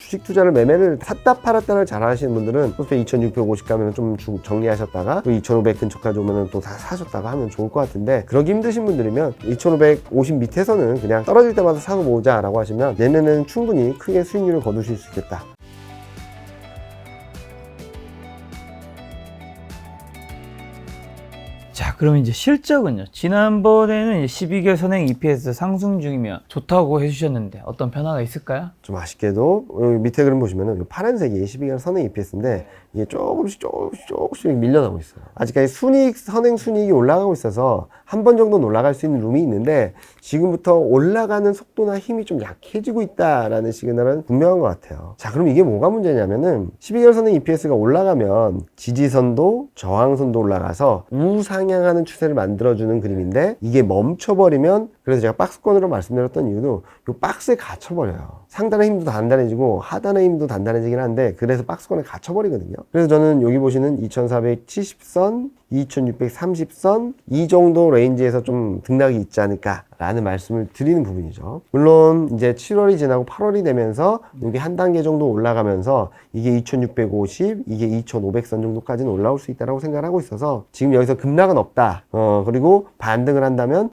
주식 투자를 매매를 샀다 팔았다를 잘 하시는 분들은 코스피 2650 가면 좀 정리하셨다가 또 2500 근처까지 오면 또 다 사셨다가 하면 좋을 것 같은데, 그러기 힘드신 분들이면 2550 밑에서는 그냥 떨어질 때마다 사고 보자 라고 하시면 내년에는 충분히 크게 수익률을 거두실 수 있겠다. 자, 그러면 이제 실적은요. 지난번에는 12개월 선행 EPS 상승 중이면 좋다고 해주셨는데 어떤 변화가 있을까요? 좀 아쉽게도 여기 밑에 그림 보시면은 파란색이 12개월 선행 EPS인데 이게 조금씩 밀려나고 있어요. 아직까지 선행 순이익이 올라가고 있어서 한 번 정도는 올라갈 수 있는 룸이 있는데, 지금부터 올라가는 속도나 힘이 좀 약해지고 있다라는 시그널은 분명한 것 같아요. 자, 그럼 이게 뭐가 문제냐면은 12개월 선행 EPS가 올라가면 지지선도 저항선도 올라가서 우상향하는 추세를 만들어주는 그림인데, 이게 멈춰버리면, 그래서 제가 박스권으로 말씀드렸던 이유도 이 박스에 갇혀버려요. 상단의 힘도 단단해지고 하단의 힘도 단단해지긴 한데, 그래서 박스권에 갇혀버리거든요. 그래서 저는 여기 보시는 2470선, 2630선 이 정도 레인지에서 좀 등락이 있지 않을까 라는 말씀을 드리는 부분이죠. 물론 이제 7월이 지나고 8월이 되면서 여기 한 단계 정도 올라가면서 이게 2650, 이게 2500선 정도까지는 올라올 수 있다고 생각을 하고 있어서 지금 여기서 급락은 없다. 그리고 반등을 한다면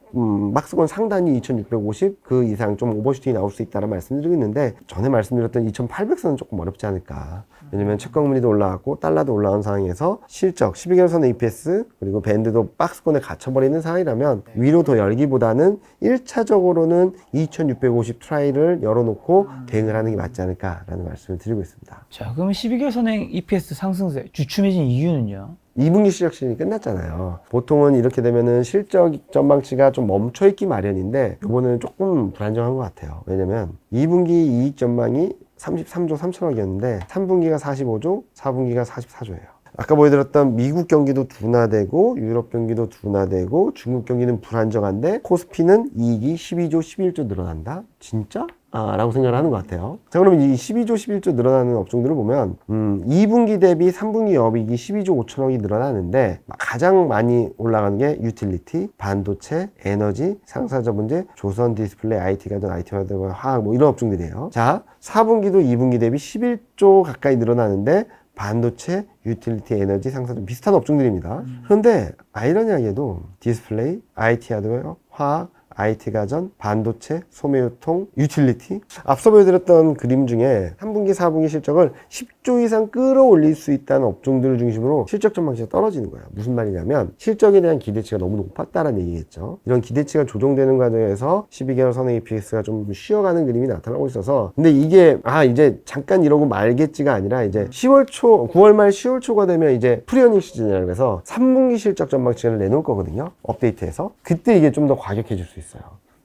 박스권 상단이 2650 그 이상 좀 오버슈팅이 나올 수 있다는 말씀을 드리고 있는데, 전에 말씀드렸던 2800선은 조금 어렵지 않을까. 왜냐면 채권금리도 올라갔고 달러도 올라온 상황에서 실적 12개월 선의 EPS 그리고 밴드도 박스권에 갇혀버리는 상황이라면 위로 더 열기보다는 1차적으로는 2650 트라이를 열어놓고 대응을 하는 게 맞지 않을까라는 말씀을 드리고 있습니다. 자, 그럼 12개월 선행 EPS 상승세 주춤해진 이유는요? 2분기 실적 시즌이 끝났잖아요. 보통은 이렇게 되면은 실적 전망치가 좀 멈춰있기 마련인데, 이번에는 조금 불안정한 것 같아요. 왜냐면 2분기 이익 전망이 33조 3천억이었는데 3분기가 45조, 4분기가 44조예요. 아까 보여드렸던 미국 경기도 둔화되고 유럽 경기도 둔화되고 중국 경기는 불안정한데 코스피는 이익이 12조 11조 늘어난다? 진짜? 라고 생각을 하는 것 같아요. 자, 그러면 이 12조 11조 늘어나는 업종들을 보면 2분기 대비 3분기 영업이익이 12조 5천억이 늘어나는데 가장 많이 올라가는 게 유틸리티, 반도체, 에너지, 상사자본재, 조선 디스플레이, IT가든 IT가든 화학 뭐 이런 업종들이에요. 자, 4분기도 2분기 대비 11조 가까이 늘어나는데 반도체, 유틸리티, 에너지, 상사점 비슷한 업종들입니다. 그런데 아이러니하게도 디스플레이, IT 하드웨어, 화학, IT 가전, 반도체, 소매유통, 유틸리티 앞서 보여드렸던 그림 중에 3분기, 4분기 실적을 10조 이상 끌어올릴 수 있다는 업종들을 중심으로 실적 전망치가 떨어지는 거예요. 무슨 말이냐면 실적에 대한 기대치가 너무 높았다는 얘기겠죠. 이런 기대치가 조정되는 과정에서 12개월 선행 EPS가 좀 쉬어가는 그림이 나타나고 있어서, 근데 이게 이제 잠깐 이러고 말겠지가 아니라 이제 10월 초, 9월 말 10월 초가 되면 이제 프리어닝 시즌이라 그래서 3분기 실적 전망치를 내놓을 거거든요. 업데이트해서. 그때 이게 좀 더 과격해질 수 있어요.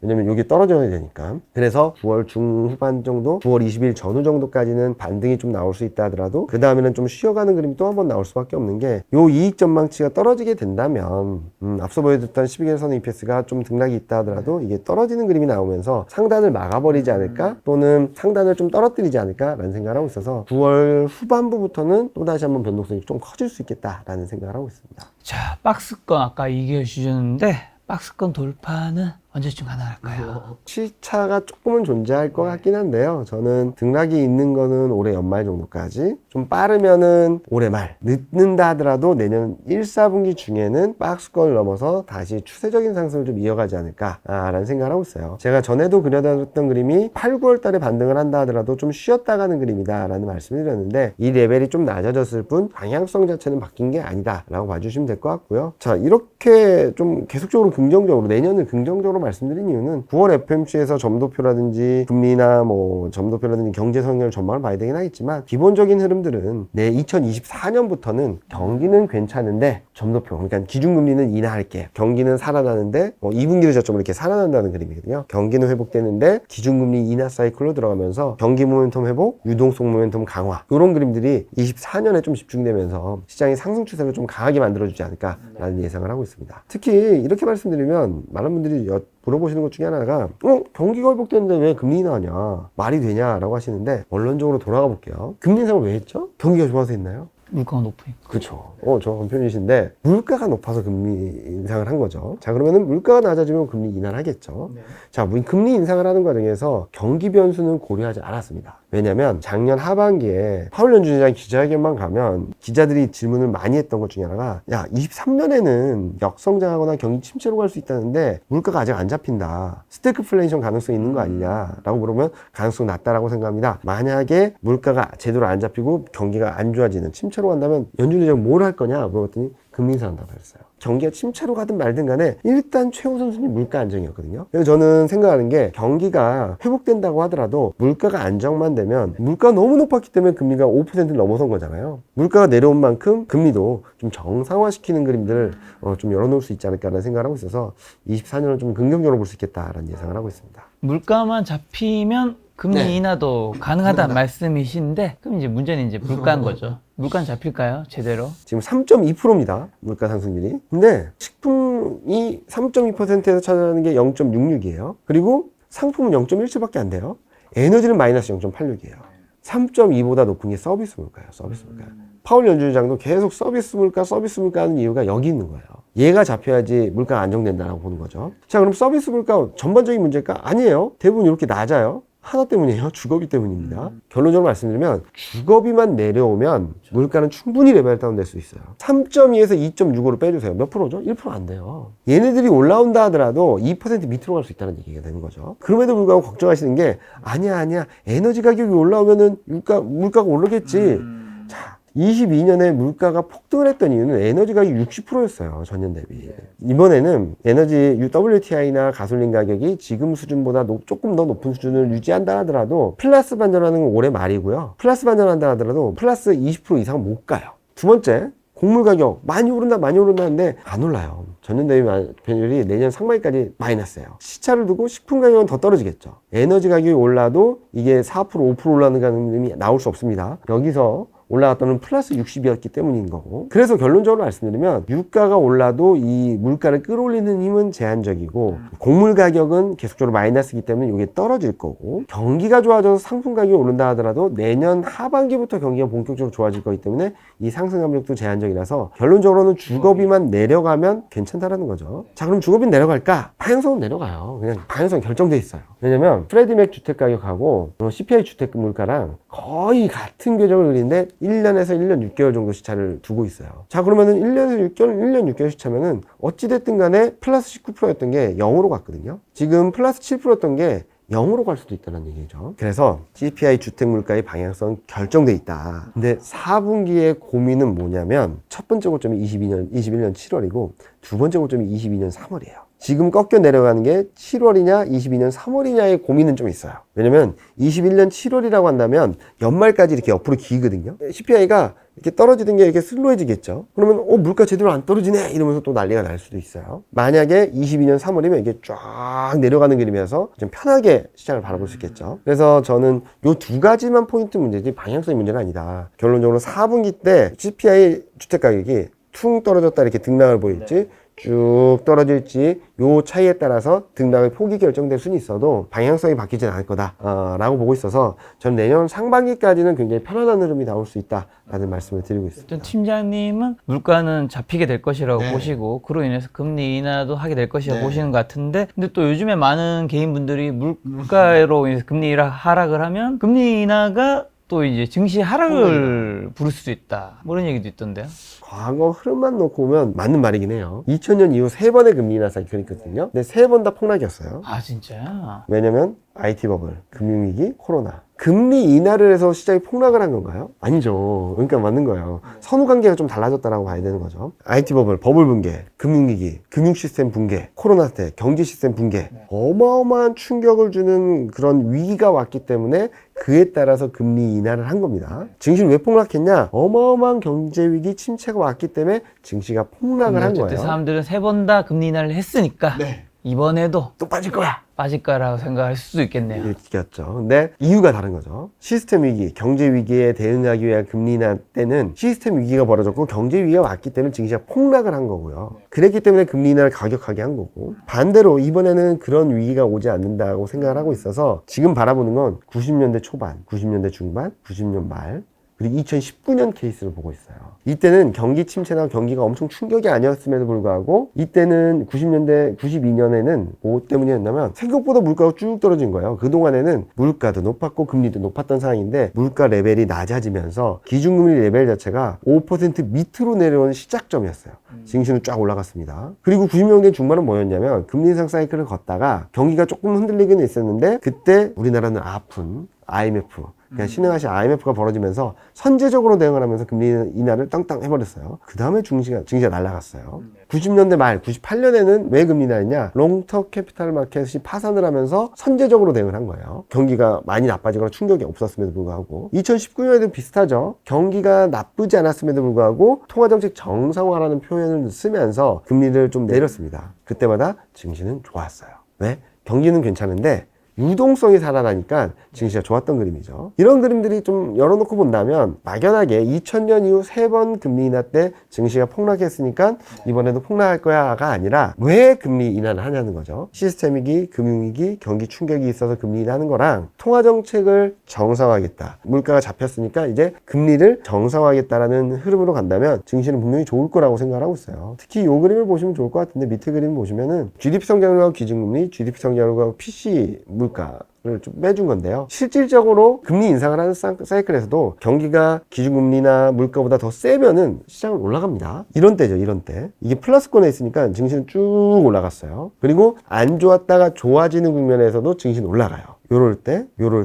왜냐면 여기 떨어져야 되니까. 그래서 9월 중후반 정도, 9월 20일 전후 정도까지는 반등이 좀 나올 수 있다 하더라도 그 다음에는 좀 쉬어가는 그림이 또 한 번 나올 수밖에 없는 게, 요 이익 전망치가 떨어지게 된다면 앞서 보여줬던 12개월 선의 EPS가 좀 등락이 있다 하더라도 이게 떨어지는 그림이 나오면서 상단을 막아버리지 않을까, 또는 상단을 좀 떨어뜨리지 않을까 라는 생각을 하고 있어서 9월 후반부부터는 또다시 한번 변동성이 좀 커질 수 있겠다라는 생각을 하고 있습니다. 자, 박스권 아까 얘기해 주셨는데 박스권 돌파는 언제쯤 가능할까요? 시차가 조금은 존재할 것 같긴 한데요. 저는 등락이 있는 거는 올해 연말 정도까지, 좀 빠르면은 올해 말, 늦는다 하더라도 내년 1, 4분기 중에는 박스권을 넘어서 다시 추세적인 상승을 좀 이어가지 않을까라는 생각을 하고 있어요. 제가 전에도 그려드렸던 그림이 8, 9월 달에 반등을 한다 하더라도 좀 쉬었다 가는 그림이다 라는 말씀을 드렸는데, 이 레벨이 좀 낮아졌을 뿐 방향성 자체는 바뀐 게 아니다 라고 봐주시면 될 것 같고요. 자, 이렇게 좀 계속적으로 긍정적으로, 내년을 긍정적으로 말씀드린 이유는 9월 FOMC에서 점도표라든지 금리나 뭐 점도표라든지 경제 성장을 전망을 봐야 되긴 하겠지만, 기본적인 흐름들은 내 2024년부터는 경기는 괜찮은데 점도표, 그러니까 기준금리는 인하할게, 경기는 살아나는데 2분기를 저점으로 이렇게 살아난다는 그림이거든요. 경기는 회복되는데 기준금리 인하 사이클로 들어가면서 경기 모멘텀 회복, 유동성 모멘텀 강화, 이런 그림들이 24년에 좀 집중되면서 시장의 상승 추세를 좀 강하게 만들어주지 않을까라는 예상을 하고 있습니다. 특히 이렇게 말씀드리면 많은 분들이 물어보시는 것 중에 하나가 경기가 회복되는데 왜 금리 인하하냐, 말이 되냐라고 하시는데, 원론적으로 돌아가 볼게요. 금리 인상을 왜 했죠? 경기가 좋아서 했나요? 물가가 높으니까. 그렇죠. 정확한 표현이신데, 물가가 높아서 금리 인상을 한 거죠. 자, 그러면은 물가가 낮아지면 금리 인하를 하겠죠. 네. 자, 금리 인상을 하는 과정에서 경기 변수는 고려하지 않았습니다. 왜냐면 작년 하반기에 파월 연준의장 기자회견만 가면 기자들이 질문을 많이 했던 것 중에 하나가 야 23년에는 역성장하거나 경기 침체로 갈 수 있다는데 물가가 아직 안 잡힌다. 스태그플레이션 가능성이 있는 거 아니냐 라고 물으면 가능성 낮다라고 생각합니다. 만약에 물가가 제대로 안 잡히고 경기가 안 좋아지는 침체로 간다면 연준의장 뭘 할 거냐 물어봤더니 금리 인상한다고 그랬어요. 경기가 침체로 가든 말든 간에 일단 최우선 순위 물가 안정이었거든요. 그래서 저는 생각하는 게 경기가 회복된다고 하더라도 물가가 안정만 되면 물가가 너무 높았기 때문에 금리가 5%를 넘어선 거잖아요. 물가가 내려온 만큼 금리도 좀 정상화시키는 그림들을 좀 열어놓을 수 있지 않을까라는 생각을 하고 있어서 24년을 좀 긍정적으로 볼 수 있겠다라는 예상을 하고 있습니다. 물가만 잡히면 금리 네. 인하도 가능하다는 말씀이신데 그럼 이제 문제는 이제 물가인 거죠. 물가는 잡힐까요? 제대로? 지금 3.2%입니다. 물가 상승률이. 근데 식품이 3.2%에서 차지하는 게 0.66이에요. 그리고 상품은 0.17밖에 안 돼요. 에너지는 마이너스 0.86이에요. 3.2보다 높은 게 서비스 물가예요. 서비스 물가. 파월 연준의장도 계속 서비스 물가 하는 이유가 여기 있는 거예요. 얘가 잡혀야지 물가가 안정된다라고 보는 거죠. 자, 그럼 서비스 물가 전반적인 문제일까? 아니에요. 대부분 이렇게 낮아요. 하나 때문이에요. 주거비 때문입니다. 결론적으로 말씀드리면 주거비만 내려오면 물가는 충분히 레벨 다운 될 수 있어요. 3.2에서 2.65로 빼주세요. 몇 프로죠? 1% 안 돼요. 얘네들이 올라온다 하더라도 2% 밑으로 갈 수 있다는 얘기가 되는 거죠. 그럼에도 불구하고 걱정하시는 게 아니야. 에너지 가격이 올라오면은 물가가 오르겠지. 자, 22년에 물가가 폭등을 했던 이유는 에너지 가격이 60%였어요. 전년 대비. 이번에는 에너지 WTI나 가솔린 가격이 지금 수준보다 조금 더 높은 수준을 유지한다 하더라도 플러스 반전하는 건 올해 말이고요. 플러스 반전한다 하더라도 플러스 20% 이상 못 가요. 두 번째, 곡물 가격 많이 오른다 하는데 안 올라요. 전년 대비 변율이 내년 상반기까지 마이너스예요. 시차를 두고 식품 가격은 더 떨어지겠죠. 에너지 가격이 올라도 이게 4% 5% 올라가는 가능성이 나올 수 없습니다. 여기서 올라갔다는 플러스 60이었기 때문인 거고. 그래서 결론적으로 말씀드리면 유가가 올라도 이 물가를 끌어올리는 힘은 제한적이고 곡물 가격은 계속적으로 마이너스이기 때문에 이게 떨어질 거고 경기가 좋아져서 상품 가격이 오른다 하더라도 내년 하반기부터 경기가 본격적으로 좋아질 거기 때문에 이 상승 압력도 제한적이라서 결론적으로는 주거비만 내려가면 괜찮다라는 거죠. 자, 그럼 주거비 내려갈까? 방향성은 내려가요. 그냥 방향성 결정돼 있어요. 왜냐면 프레디맥 주택 가격하고 CPI 주택 물가랑 거의 같은 궤적을 그리는데 1년에서 1년 6개월 정도 시차를 두고 있어요. 자, 그러면은 1년 6개월 시차면은 어찌됐든 간에 플러스 19%였던 게 0으로 갔거든요. 지금 플러스 7%였던 게 0으로 갈 수도 있다는 얘기죠. 그래서 CPI 주택 물가의 방향성 결정돼 있다. 근데 4분기의 고민은 뭐냐면 첫 번째 고점이 21년 7월이고 두 번째 고점이 22년 3월이에요. 지금 꺾여 내려가는 게 7월이냐 22년 3월이냐의 고민은 좀 있어요. 왜냐면 21년 7월이라고 한다면 연말까지 이렇게 옆으로 기거든요. CPI가 이렇게 떨어지던 게 이렇게 슬로해지겠죠. 그러면 물가 제대로 안 떨어지네 이러면서 또 난리가 날 수도 있어요. 만약에 22년 3월이면 이게 쫙 내려가는 그림이어서 좀 편하게 시장을 바라볼 수 있겠죠. 그래서 저는 요 두 가지만 포인트 문제지 방향성의 문제는 아니다. 결론적으로 4분기 때 CPI 주택 가격이 퉁 떨어졌다 이렇게 등락을 보일지 쭉 떨어질지 요 차이에 따라서 등락의 폭이 결정될 수는 있어도 방향성이 바뀌지는 않을 거다 라고 보고 있어서 저는 내년 상반기까지는 굉장히 편안한 흐름이 나올 수 있다라는 말씀을 드리고 있습니다. 팀장님은 물가는 잡히게 될 것이라고 보시고 그로 인해서 금리 인하도 하게 될 것이라고 보시는 것 같은데 근데 또 요즘에 많은 개인분들이 물가로 인해서 금리 하락을 하면 금리 인하가 또 이제 증시 하락을 부를 수도 있다. 뭐 이런 얘기도 있던데요. 과거 흐름만 놓고 보면 맞는 말이긴 해요. 2000년 이후 3번의 금리 인하 사이클이 있거든요. 근데 3번 다 폭락이었어요. 아 진짜요? 왜냐면 IT 버블, 금융위기, 코로나. 금리 인하를 해서 시장이 폭락을 한 건가요? 아니죠. 그러니까 맞는 거예요. 선후관계가 좀 달라졌다라고 봐야 되는 거죠. IT 버블 붕괴, 금융위기, 금융시스템 붕괴, 코로나 때 경제 시스템 붕괴. 어마어마한 충격을 주는 그런 위기가 왔기 때문에 그에 따라서 금리 인하를 한 겁니다. 증시는 왜 폭락했냐? 어마어마한 경제위기 침체가 왔기 때문에 증시가 폭락을 한 거예요. 사람들은 3번 다 금리 인하를 했으니까 이번에도 또 빠질 거야. 빠질 거라고 생각할 수도 있겠네요. 이렇겠죠. 근데 이유가 다른 거죠. 시스템 위기, 경제 위기에 대응하기 위한 금리 인하 때는 시스템 위기가 벌어졌고 경제 위기가 왔기 때문에 증시가 폭락을 한 거고요. 그랬기 때문에 금리 인하를 가격하게 한 거고 반대로 이번에는 그런 위기가 오지 않는다고 생각을 하고 있어서 지금 바라보는 건 90년대 초반, 90년대 중반, 90년 말 그리고 2019년 케이스를 보고 있어요. 이때는 경기 침체나 경기가 엄청 충격이 아니었음에도 불구하고 이때는 90년대, 92년에는 뭐 때문이었냐면 생각보다 물가가 쭉 떨어진 거예요. 그동안에는 물가도 높았고 금리도 높았던 상황인데 물가 레벨이 낮아지면서 기준금리 레벨 자체가 5% 밑으로 내려온 시작점이었어요. 증시는 쫙 올라갔습니다. 그리고 90년대 중반은 뭐였냐면 금리 인상 사이클을 걷다가 경기가 조금 흔들리긴 있었는데 그때 우리나라는 아픈 IMF 그냥 신흥하신 IMF가 벌어지면서 선제적으로 대응을 하면서 금리 인하를 땅땅 해버렸어요. 그 다음에 증시가 날아갔어요. 90년대 말, 98년에는 왜 금리 인하했냐? 롱터 캐피탈 마켓이 파산을 하면서 선제적으로 대응을 한 거예요. 경기가 많이 나빠지거나 충격이 없었음에도 불구하고 2019년에도 비슷하죠. 경기가 나쁘지 않았음에도 불구하고 통화정책 정상화라는 표현을 쓰면서 금리를 좀 내렸습니다. 그때마다 증시는 좋았어요. 왜? 경기는 괜찮은데 유동성이 살아나니까 증시가 좋았던 그림이죠. 이런 그림들이 좀 열어놓고 본다면 막연하게 2000년 이후 3번 금리 인하 때 증시가 폭락했으니까 이번에도 폭락할 거야가 아니라 왜 금리 인하를 하냐는 거죠. 시스템위기, 금융위기, 경기 충격이 있어서 금리 인하하는 거랑 통화정책을 정상화하겠다. 물가가 잡혔으니까 이제 금리를 정상화하겠다라는 흐름으로 간다면 증시는 분명히 좋을 거라고 생각을 하고 있어요. 특히 이 그림을 보시면 좋을 것 같은데 밑에 그림 보시면은 GDP 성장률하고 기준금리, GDP 성장률하고 PC 물가를 좀 빼준 건데요. 실질적으로 금리 인상을 하는 사이클에서도 경기가 기준금리나 물가보다 더 세면은 시장은 올라갑니다. 이런 때죠, 이런 때. 이게 플러스권에 있으니까 증시는 쭉 올라갔어요. 그리고 안 좋았다가 좋아지는 국면에서도 증시는 올라가요. 요럴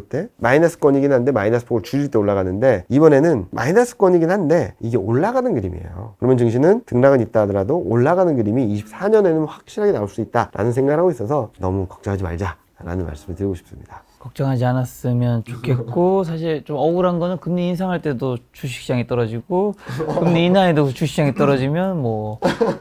때 마이너스권이긴 한데 마이너스폭을 줄일 때 올라가는데 이번에는 마이너스권이긴 한데 이게 올라가는 그림이에요. 그러면 증시는 등락은 있다 하더라도 올라가는 그림이 24년에는 확실하게 나올 수 있다라는 생각을 하고 있어서 너무 걱정하지 말자 라는 말씀을 드리고 싶습니다. 걱정하지 않았으면 좋겠고 사실 좀 억울한 거는 금리 인상할 때도 주식시장이 떨어지고 금리 인하에도 주식시장이 떨어지면 뭐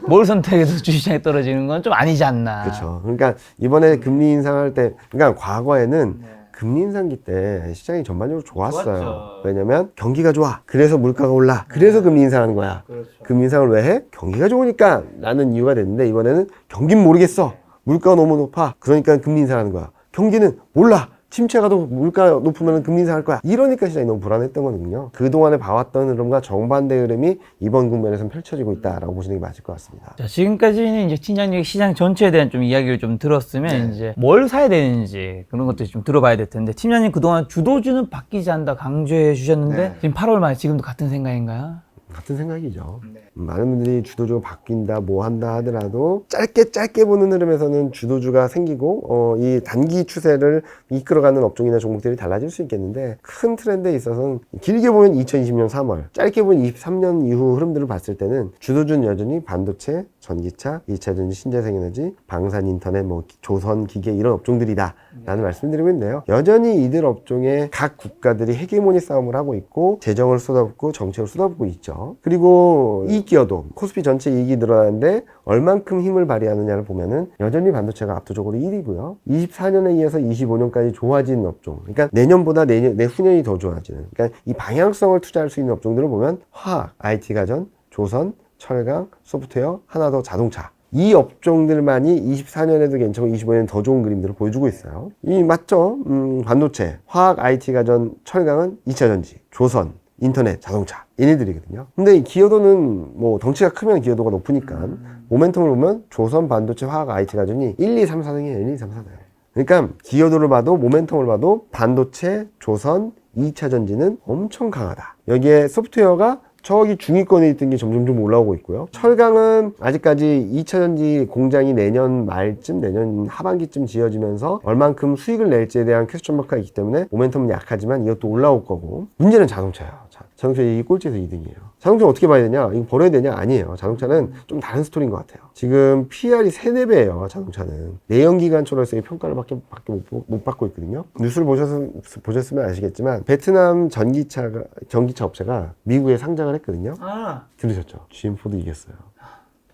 뭘 선택해도 주식시장이 떨어지는 건 좀 아니지 않나. 그렇죠. 그러니까 이번에 금리 인상할 때 그러니까 과거에는 금리 인상기 때 시장이 전반적으로 좋았어요. 좋았죠. 왜냐면 경기가 좋아. 그래서 물가가 올라. 그래서 금리 인상하는 거야. 그렇죠. 금리 인상을 왜 해? 경기가 좋으니까 라는 이유가 됐는데 이번에는 경기는 모르겠어. 물가가 너무 높아. 그러니까 금리 인상하는 거야. 경기는 몰라. 침체가 더 물가 높으면 금리 인상할 거야. 이러니까 시장이 너무 불안했던 거거든요. 그동안에 봐왔던 흐름과 정반대 흐름이 이번 국면에서는 펼쳐지고 있다라고 보시는 게 맞을 것 같습니다. 자, 지금까지는 이제 팀장님이 시장 전체에 대한 좀 이야기를 좀 들었으면 이제 뭘 사야 되는지 그런 것들 좀 들어봐야 될 텐데 팀장님 그동안 주도주는 바뀌지 않는다 강조해 주셨는데 지금 8월 말 지금도 같은 생각인가요? 같은 생각이죠. 많은 분들이 주도주가 바뀐다, 뭐 한다 하더라도 짧게 보는 흐름에서는 주도주가 생기고 이 단기 추세를 이끌어가는 업종이나 종목들이 달라질 수 있겠는데 큰 트렌드에 있어서는 길게 보면 2020년 3월, 짧게 보면 23년 이후 흐름들을 봤을 때는 주도주는 여전히 반도체, 전기차, 2차전지, 신재생에너지, 방산인터넷, 뭐 조선, 기계 이런 업종들이다 라는 말씀을 드리고 있는데요. 여전히 이들 업종에 각 국가들이 헤게모니 싸움을 하고 있고 재정을 쏟아붓고 정책을 쏟아붓고 있죠. 그리고 이익 기여도 코스피 전체 이익이 늘어나는데 얼만큼 힘을 발휘하느냐를 보면은 여전히 반도체가 압도적으로 1위고요. 24년에 이어서 25년까지 좋아진 업종, 그러니까 내년보다 내후년이 더 좋아지는, 그러니까 이 방향성을 투자할 수 있는 업종들을 보면 화학, IT 가전, 조선, 철강, 소프트웨어, 하나 더 자동차, 이 업종들만이 24년에도 괜찮고 25년에 더 좋은 그림들을 보여주고 있어요. 이 맞죠? 반도체, 화학, IT 가전, 철강은 2차전지, 조선, 인터넷, 자동차 얘네들이거든요. 근데 이 기여도는 뭐 덩치가 크면 기여도가 높으니까 모멘텀을 보면 조선, 반도체, 화학, IT 가전이 1, 2, 3, 4등이에요. 1, 2, 3, 4등. 그러니까 기여도를 봐도 모멘텀을 봐도 반도체, 조선, 2차 전지는 엄청 강하다. 여기에 소프트웨어가 저기 중위권에 있던 게 점점 좀 올라오고 있고요. 철강은 아직까지 2차 전지 공장이 내년 말쯤, 내년 하반기쯤 지어지면서 얼만큼 수익을 낼지에 대한 퀘스천 마크가 있기 때문에 모멘텀은 약하지만 이것도 올라올 거고, 문제는 자동차예요. 자동차 이 꼴찌에서 2등이에요. 자동차 어떻게 봐야 되냐? 이거 버려야 되냐? 아니에요. 자동차는 좀 다른 스토리인 것 같아요. 지금 PR이 3, 4배예요. 자동차는. 내연기관차로서의 평가를 밖에 못 받고 있거든요. 뉴스를 보셨으면 아시겠지만 베트남 전기차 업체가 미국에 상장을 했거든요. 들으셨죠? GM4도 이겼어요.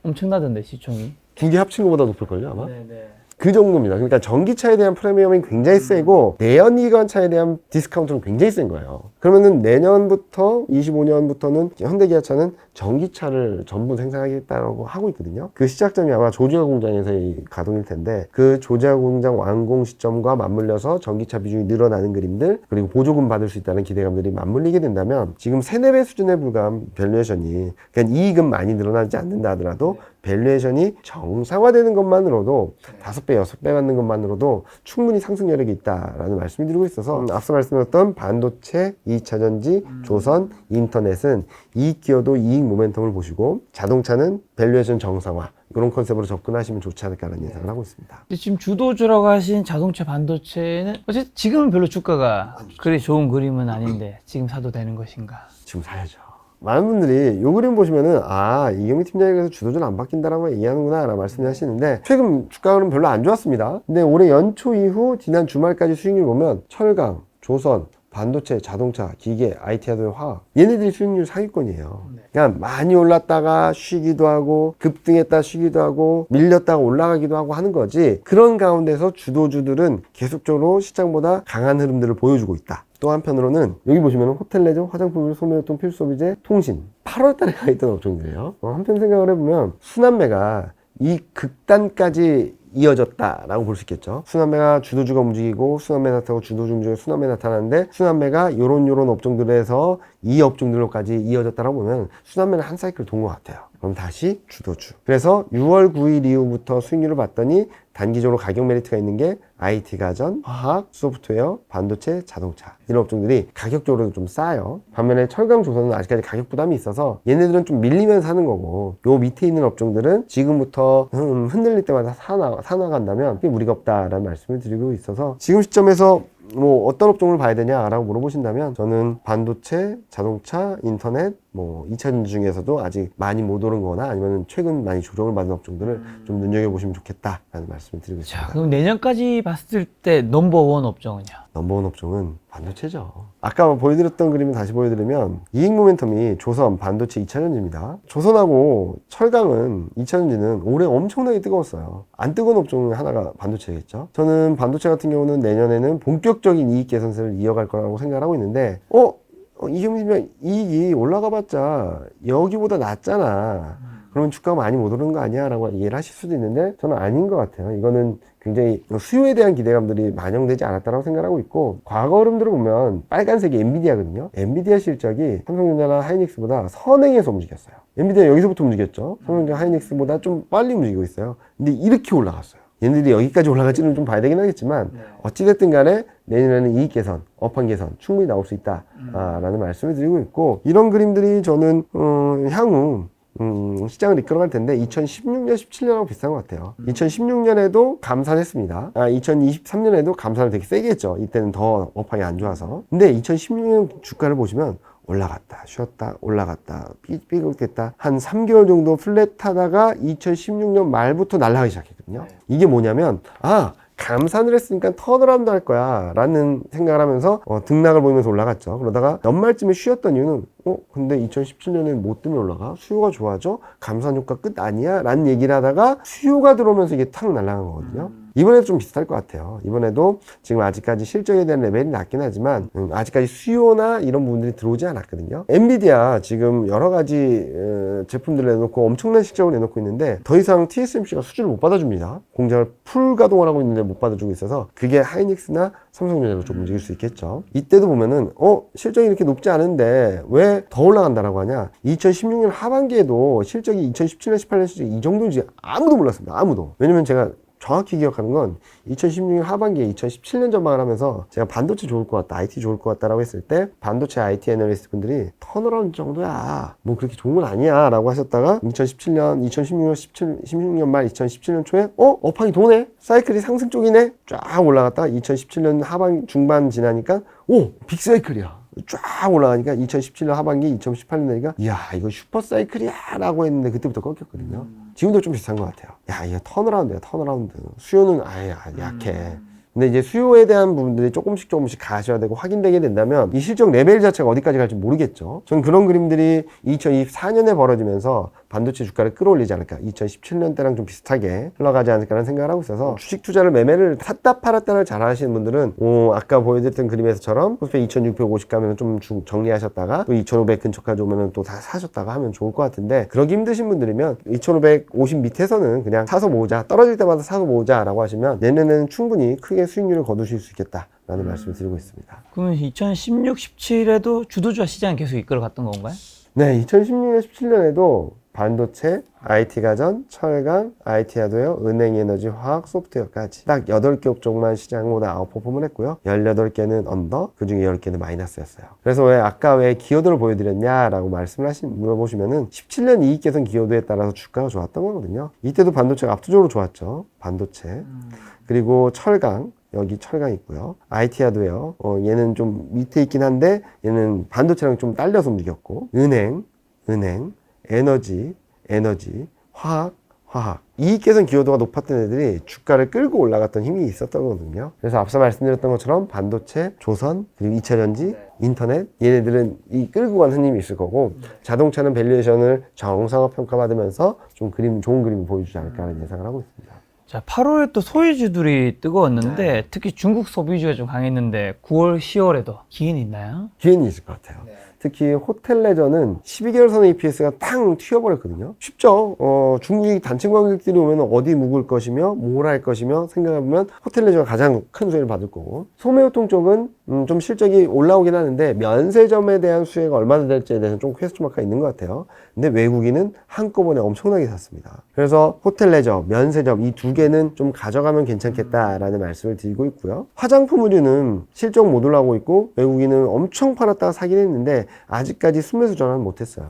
엄청나던데 시총이. 두 개 합친 것보다 높을걸요 아마? 네네. 그 정도입니다. 그러니까 전기차에 대한 프리미엄이 굉장히 세고 내연기관차에 대한 디스카운트는 굉장히 센 거예요. 그러면은 내년부터 25년부터는 현대기아차는 전기차를 전부 생산하겠다고 하고 있거든요. 그 시작점이 아마 조지아 공장에서의 가동일 텐데 그 조지아 공장 완공 시점과 맞물려서 전기차 비중이 늘어나는 그림들 그리고 보조금 받을 수 있다는 기대감들이 맞물리게 된다면 지금 3-4배 수준에 불과한 밸류에이션이 그러니까 이익은 많이 늘어나지 않는다 하더라도 밸류에이션이 정상화되는 것만으로도 5배, 6배 받는 것만으로도 충분히 상승 여력이 있다라는 말씀을 드리고 있어서 앞서 말씀드렸던 반도체, 2차전지, 조선, 인터넷은 이익 기여도 이익 모멘텀을 보시고 자동차는 밸류에이션 정상화 이런 컨셉으로 접근하시면 좋지 않을까라는 예상을 하고 있습니다. 근데 지금 주도주라고 하신 자동차 반도체는 어쨌든 지금은 별로 주가가 그리 좋은 그림은 아닌데 지금 사도 되는 것인가? 지금 사야죠. 많은 분들이 이 그림 보시면은 이경민 팀장이 그래서 주도주는 안 바뀐다라고 얘기하는구나 라고 말씀을 하시는데 최근 주가 흐름 별로 안 좋았습니다. 근데 올해 연초 이후 지난 주말까지 수익률 보면 철강, 조선, 반도체, 자동차, 기계, IT 하드웨어, 화학 얘네들이 수익률 상위권이에요. 그냥 많이 올랐다가 쉬기도 하고 급등했다 쉬기도 하고 밀렸다가 올라가기도 하고 하는 거지 그런 가운데서 주도주들은 계속적으로 시장보다 강한 흐름들을 보여주고 있다. 또 한편으로는 여기 보시면 호텔 내죠, 화장품, 소매유통, 필수소비재, 통신 8월 달에 가 있던 업종들이에요. 한편 생각을 해보면 순환매가 이 극단까지 이어졌다라고 볼 수 있겠죠. 순환매가 주도주가 움직이고 순환매 나타나고 주도주 움직이고 순환매 나타나는데 순환매가 요런 업종들에서 이 업종들로까지 이어졌다라고 보면 순환매는 한 사이클 돈 것 같아요. 그럼 다시 주도주. 그래서 6월 9일 이후부터 수익률을 봤더니 단기적으로 가격 메리트가 있는 게 IT 가전, 화학, 소프트웨어, 반도체, 자동차 이런 업종들이 가격적으로 좀 싸요. 반면에 철강, 조선은 아직까지 가격 부담이 있어서 얘네들은 좀 밀리면서 사는 거고 요 밑에 있는 업종들은 지금부터 흔들릴 때마다 사나간다면 그게 무리가 없다라는 말씀을 드리고 있어서 지금 시점에서 뭐 어떤 업종을 봐야 되냐라고 물어보신다면 저는 반도체, 자동차, 인터넷, 뭐 2차전지 중에서도 아직 많이 못 오른 거나 아니면 최근 많이 조정을 받은 업종들을 좀 눈여겨보시면 좋겠다라는 말씀을 드리고 있습니다. 자, 그럼 내년까지 봤을 때 넘버원 업종은요? 넘버원 업종은 반도체죠. 아까 보여드렸던 그림을 다시 보여드리면 이익 모멘텀이 조선, 반도체, 2차전지입니다. 조선하고 철강은 2차전지는 올해 엄청나게 뜨거웠어요. 안 뜨거운 업종 하나가 반도체겠죠. 저는 반도체 같은 경우는 내년에는 본격적인 이익 개선세를 이어갈 거라고 생각을 하고 있는데 이경민 이익이 올라가봤자 여기보다 낮잖아. 그러면 주가가 많이 못 오르는 거 아니야? 라고 이해를 하실 수도 있는데 저는 아닌 것 같아요. 이거는 굉장히 수요에 대한 기대감들이 반영되지 않았다고 생각하고 있고 과거 흐름들을 보면 빨간색이 엔비디아거든요. 엔비디아 실적이 삼성전자나 하이닉스보다 선행해서 움직였어요. 엔비디아 여기서부터 움직였죠. 삼성전자 하이닉스보다 좀 빨리 움직이고 있어요. 근데 이렇게 올라갔어요. 얘네들이 여기까지 올라갈지는 좀 봐야 되긴 하겠지만 어찌됐든 간에 내년에는 이익 개선, 업황 개선 충분히 나올 수 있다 라는 말씀을 드리고 있고 이런 그림들이 저는 향후 시장을 이끌어갈 텐데 2016년, 17년하고 비슷한 것 같아요. 2016년에도 감산했습니다. 2023년에도 감산을 되게 세게 했죠. 이때는 더 업황이 안 좋아서. 근데 2016년 주가를 보시면 올라갔다 쉬었다 올라갔다 삐걱댔다 한 3개월 정도 플랫하다가 2016년 말부터 날아가기 시작했거든요. 이게 뭐냐면 감산을 했으니까 턴어라운드 할 거야 라는 생각을 하면서 등락을 보이면서 올라갔죠. 그러다가 연말쯤에 쉬었던 이유는 근데 2017년에 뭐 때문에 올라가? 수요가 좋아져? 감산 효과 끝 아니야? 라는 얘기를 하다가 수요가 들어오면서 이게 탁 날아간 거거든요. 이번에도 좀 비슷할 것 같아요. 이번에도 지금 아직까지 실적에 대한 레벨이 낮긴 하지만 아직까지 수요나 이런 부분들이 들어오지 않았거든요. 엔비디아 지금 여러 가지 제품들을 내놓고 엄청난 실적을 내놓고 있는데 더 이상 TSMC가 수주를 못 받아줍니다. 공장을 풀 가동을 하고 있는데 못 받아주고 있어서 그게 하이닉스나 삼성전자로 좀 움직일 수 있겠죠. 이때도 보면은 실적이 이렇게 높지 않은데 왜 더 올라간다라고 하냐. 2016년 하반기에도 실적이 2017년 18년 실적이 이 정도인지 아무도 몰랐습니다. 아무도. 왜냐면 제가 정확히 기억하는 건 2016년 하반기에 2017년 전망을 하면서 제가 반도체 좋을 것 같다, IT 좋을 것 같다라고 했을 때 반도체 IT 애널리스트 분들이 턴어라운드 정도야. 뭐 그렇게 좋은 건 아니야 라고 하셨다가 2017년, 16년 말 2017년 초에 업황이 도네? 사이클이 상승 쪽이네? 쫙 올라갔다가 2017년 하반 중반 지나니까 빅사이클이야. 쫙 올라가니까 2017년 하반기 2018년 되니까 이야 이거 슈퍼사이클이야 라고 했는데 그때부터 꺾였거든요. 지금도 좀 비슷한 것 같아요. 이거 턴어라운드야 턴어라운드. 수요는 아예 약해. 근데 이제 수요에 대한 부분들이 조금씩 가셔야 되고 확인되게 된다면 이 실적 레벨 자체가 어디까지 갈지 모르겠죠. 저는 그런 그림들이 2024년에 벌어지면서 반도체 주가를 끌어올리지 않을까, 2017년 때랑 좀 비슷하게 흘러가지 않을까라는 생각을 하고 있어서 주식 투자를 매매를 샀다 팔았다를 잘 하시는 분들은 아까 보여드렸던 그림에서처럼 코스피 2650 가면 좀 정리하셨다가 또 2500 근처까지 오면 또 다 사셨다가 하면 좋을 것 같은데, 그러기 힘드신 분들이면 2550 밑에서는 그냥 사서 모으자, 떨어질 때마다 사서 모으자 라고 하시면 내년에는 충분히 크게 수익률을 거두실 수 있겠다 라는 말씀을 드리고 있습니다. 그러면 2016, 17에도 주도주와 시장이 계속 이끌어갔던 건가요? 네, 2016년, 17년에도 반도체, IT 가전, 철강, IT 하드웨어, 은행, 에너지, 화학, 소프트웨어까지 딱 8개 업종만 시장보다 아웃퍼폼을 했고요. 18개는 언더, 그 중에 10개는 마이너스였어요. 그래서 왜 기여도를 보여드렸냐라고 물어보시면은 17년 이익 개선 기여도에 따라서 주가가 좋았던 거거든요. 이때도 반도체가 압도적으로 좋았죠. 반도체. 그리고 철강, 여기 철강 있고요. IT 하드웨어, 얘는 좀 밑에 있긴 한데 얘는 반도체랑 좀 딸려서 움직였고, 은행, 에너지, 화학. 이익 개선 기여도가 높았던 애들이 주가를 끌고 올라갔던 힘이 있었던 거거든요. 그래서 앞서 말씀드렸던 것처럼 반도체, 조선, 그리고 2차전지, 인터넷, 얘네들은 이 끌고 가는 힘이 있을 거고, 자동차는 밸류에이션을 정상화 평가받으면서 좀 좋은 그림을 보여주지 않을까라는 예상을 하고 있습니다. 자, 8월에 또 소위주들이 뜨거웠는데 특히 중국 소비주가 좀 강했는데 9월, 10월에도 기회는 있나요? 기회는 있을 것 같아요. 특히 호텔 레저는 12개월 선 EPS가 탕 튀어버렸거든요. 쉽죠. 중국이 단체 관객들이 오면 어디 묵을 것이며 뭘 할 것이며 생각해보면 호텔 레저가 가장 큰 수혜를 받을 거고, 소매유통 쪽은 좀 실적이 올라오긴 하는데 면세점에 대한 수혜가 얼마나 될지에 대해서는 좀 퀘스천 마크가 있는 것 같아요. 근데 외국인은 한꺼번에 엄청나게 샀습니다. 그래서 호텔 레저, 면세점 이 두 개는 좀 가져가면 괜찮겠다라는 말씀을 드리고 있고요. 화장품 의류는 실적 못 올라오고 있고 외국인은 엄청 팔았다가 사긴 했는데 아직까지 순매수 전환은 못했어요.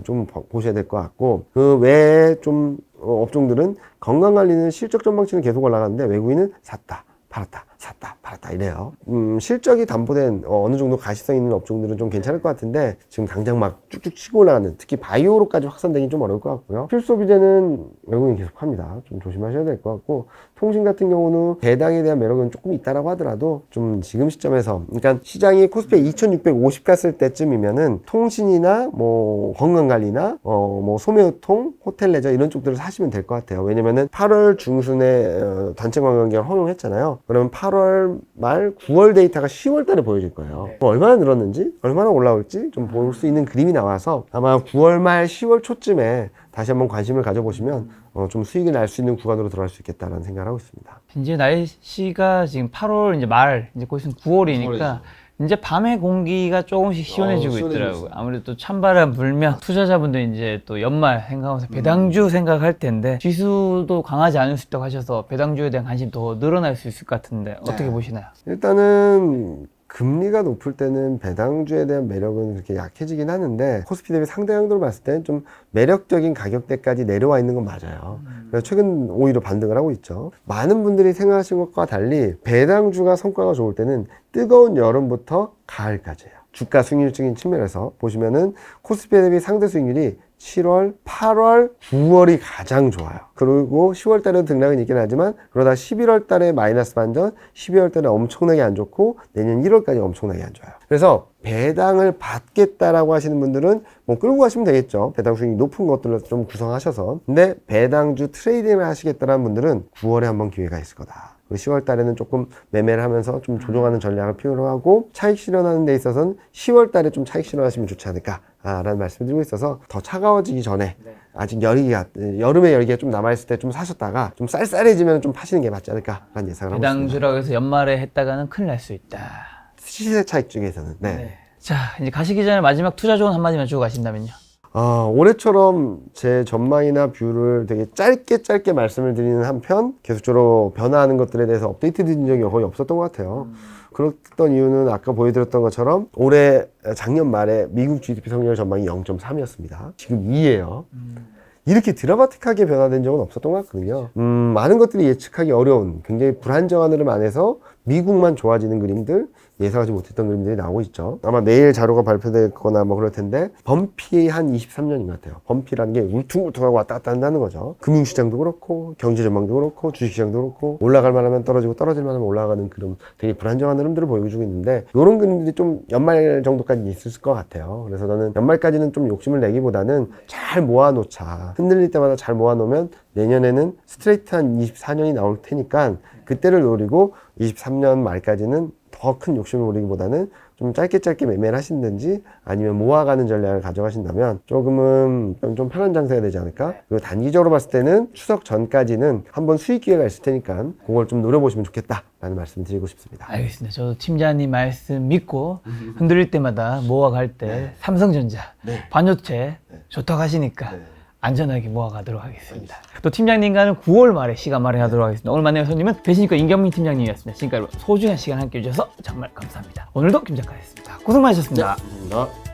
좀 보셔야 될 것 같고, 그 외에 좀 업종들은 건강관리는 실적 전망치는 계속 올라가는데 외국인은 샀다 팔았다 이래요. 실적이 담보된 어느 정도 가시성 있는 업종들은 좀 괜찮을 것 같은데 지금 당장 막 쭉쭉 치고 올라가는, 특히 바이오로까지 확산되긴 좀 어려울 것 같고요. 필소비재는 외국인 계속합니다. 좀 조심하셔야 될 것 같고, 통신 같은 경우는 배당에 대한 매력은 조금 있다라고 하더라도 좀 지금 시점에서, 그러니까 시장이 코스피 2650 갔을 때쯤이면은 통신이나 뭐 건강관리나 뭐 소매유통, 호텔 레저 이런 쪽들을 사시면 될 것 같아요. 왜냐면은 8월 중순에 단체 관광객을 허용했잖아요. 그러면 8월 말 9월 데이터가 10월 달에 보여질 거예요. 얼마나 늘었는지, 얼마나 올라올지 좀 볼 수 있는 그림이 나와서 아마 9월 말 10월 초쯤에 다시 한번 관심을 가져보시면 좀 수익을 날 수 있는 구간으로 들어갈 수 있겠다라는 생각을 하고 있습니다. 이제 날씨가 지금 8월 이제 말, 이제 곧 있으면 9월이니까 이제 밤에 공기가 조금씩 시원해지고 있더라고요. 아무래도 또 찬바람 불면 투자자분들 이제 또 연말 생각하면서 배당주 생각할 텐데 지수도 강하지 않을 수 있다고 하셔서 배당주에 대한 관심이 더 늘어날 수 있을 것 같은데 어떻게 보시나요? 일단은 금리가 높을 때는 배당주에 대한 매력은 그렇게 약해지긴 하는데 코스피 대비 상대 강도로 봤을 때는 좀 매력적인 가격대까지 내려와 있는 건 맞아요. 그래서 최근 오히려 반등을 하고 있죠. 많은 분들이 생각하신 것과 달리 배당주가 성과가 좋을 때는 뜨거운 여름부터 가을까지예요. 주가 수익률적인 측면에서 보시면은 코스피 대비 상대 수익률이 7월, 8월, 9월이 가장 좋아요. 그리고 10월 달에도 등락은 있긴 하지만 그러다 11월 달에 마이너스 반전, 12월 달에 엄청나게 안 좋고 내년 1월까지 엄청나게 안 좋아요. 그래서 배당을 받겠다라고 하시는 분들은 뭐 끌고 가시면 되겠죠. 배당 수익이 높은 것들로 좀 구성하셔서. 근데 배당주 트레이딩을 하시겠다는 분들은 9월에 한번 기회가 있을 거다. 10월 달에는 조금 매매를 하면서 좀 조정하는 전략을 필요로 하고, 차익 실현하는 데 있어서는 10월 달에 좀 차익 실현하시면 좋지 않을까 라는 말씀을 드리고 있어서, 더 차가워지기 전에 아직 여름에 열기가 좀 남아있을 때 좀 사셨다가 좀 쌀쌀해지면 좀 파시는 게 맞지 않을까 라는 예상을 하고 있습니다. 배당주라고 해서 연말에 했다가는 큰일 날 수 있다. 시세 차익 중에서는. 자, 이제 가시기 전에 마지막 투자 조언 한마디만 주고 가신다면요. 올해처럼 제 전망이나 뷰를 되게 짧게 말씀을 드리는 한편 계속적으로 변화하는 것들에 대해서 업데이트 드린 적이 거의 없었던 것 같아요. 그랬던 이유는 아까 보여드렸던 것처럼 작년 말에 미국 GDP 성장률 전망이 0.3이었습니다. 지금 2예요. 이렇게 드라마틱하게 변화된 적은 없었던 것 같거든요. 많은 것들이 예측하기 어려운 굉장히 불안정한 흐름 안에서 미국만 좋아지는 그림들, 예상하지 못했던 그림들이 나오고 있죠. 아마 내일 자료가 발표되거나 뭐 그럴 텐데 범피 한 23년인 것 같아요. 범피라는 게 울퉁불퉁하고 왔다 갔다 한다는 거죠. 금융시장도 그렇고 경제 전망도 그렇고 주식시장도 그렇고 올라갈 만하면 떨어지고 떨어질 만하면 올라가는 그런 되게 불안정한 흐름들을 보여주고 있는데 이런 그림들이 좀 연말 정도까지 있을 것 같아요. 그래서 저는 연말까지는 좀 욕심을 내기보다는 잘 모아놓자. 흔들릴 때마다 잘 모아놓으면 내년에는 스트레이트한 24년이 나올 테니까 그때를 노리고 23년 말까지는 더 큰 욕심을 부리기보다는 좀 짧게 매매를 하신든지 아니면 모아가는 전략을 가져가신다면 조금은 좀 편한 장세가 되지 않을까? 그리고 단기적으로 봤을 때는 추석 전까지는 한번 수익 기회가 있을 테니까 그걸 좀 노려보시면 좋겠다라는 말씀 드리고 싶습니다. 알겠습니다. 저도 팀장님 말씀 믿고 흔들릴 때마다 모아갈 때 삼성전자, 반도체 좋다고 하시니까 안전하게 모아가도록 하겠습니다. 또 팀장님과는 9월 말에 시간 마련하도록 하겠습니다. 오늘 만난 손님은 배신과 임경민 팀장님이었습니다. 지금까지 소중한 시간 함께 해주셔서 정말 감사합니다. 오늘도 김 작가였습니다. 고생 많으셨습니다. 감사합니다.